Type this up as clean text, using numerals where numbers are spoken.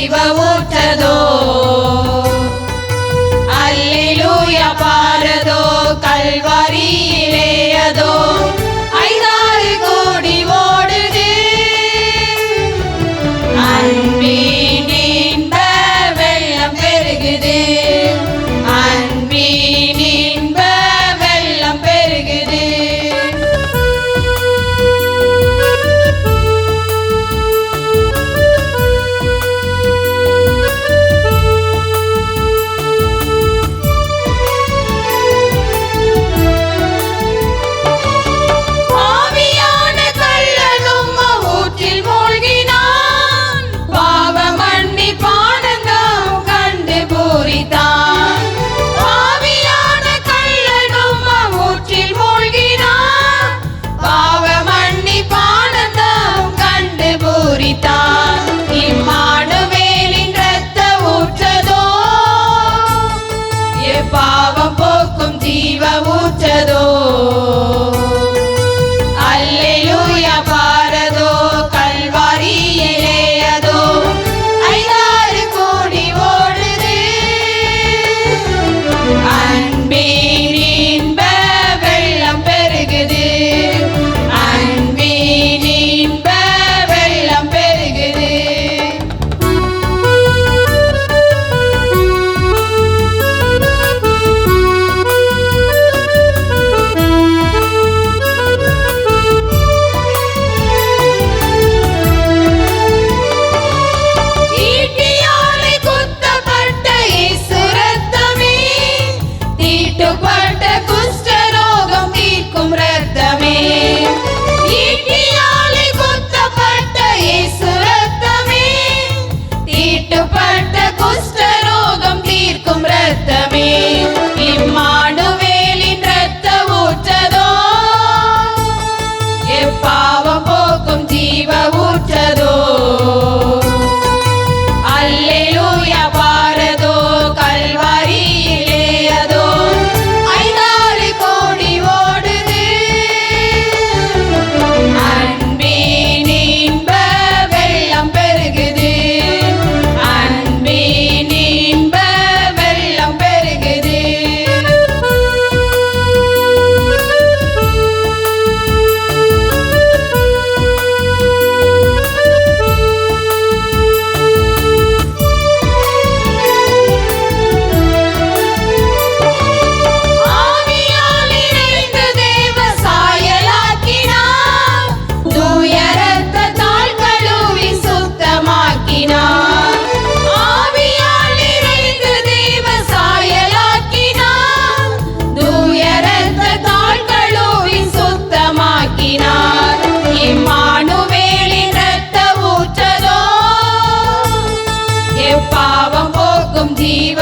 ஜீவ ஊற்றதோ. அல்லேலூயா பாரதோ கல்வாரியிலே அதோ 5-6 கோடி ஓடுது. அன்பின் இன்ப வெள்ளம் பெருகுது. அன்பின் இன்ப வெள்ளம் பெருகுது. இம்மானுவேலின் இரத்த ஊற்றதோ. பாவம் போக்கும் ஜீவ ஊற்றதோ. அல்லேலூயா பாரதோ கல்வாரியிலே அதோ 5-6 கோடி ஓடுது. அன்பின் இன்ப வெள்ளம் பெருகுது. அன்பின் இன்ப வெள்ளம் பெருகுது. ஈட்டியாலே குத்தப்பட்ட இயேசு இரத்தமே. தீட்டுப்பட்ட குஷ்டரோகம் தீர்க்கும் இரத்தமே. ஈட்டியாலே குத்தப்பட்ட இயேசு இரத்தமே. தீட்டுப்பட்ட குஷ்டரோகம் தீர்க்கும் இரத்தமே. இம்மானுவேலின் இரத்த ஊற்றதோ. பாவம் போக்கும் ஜீவ ஊற்றதோ. அல்லேலூயா பாரதோ கல்வாரியிலே அதோ 5-6 கோடி ஓடுது. அன்பின் இன்ப வெள்ளம் பெருகுது. அன்பின் இன்ப வெள்ளம் பெருகுது. ஆவியால் நிறைந்து தேவ சாயலாக்கினார். தூய இரத்தத்தால் கழுவி சுத்தமாக்கினார். ஆவியால் நிறைந்து தேவ சாயலாக்கினார். தூய இரத்தத்தால் கழுவி சுத்தமாக்கினார். இம்மானுவேலின் இரத்த ஊற்றதோ. பாவம் போக்கும் ஜீவ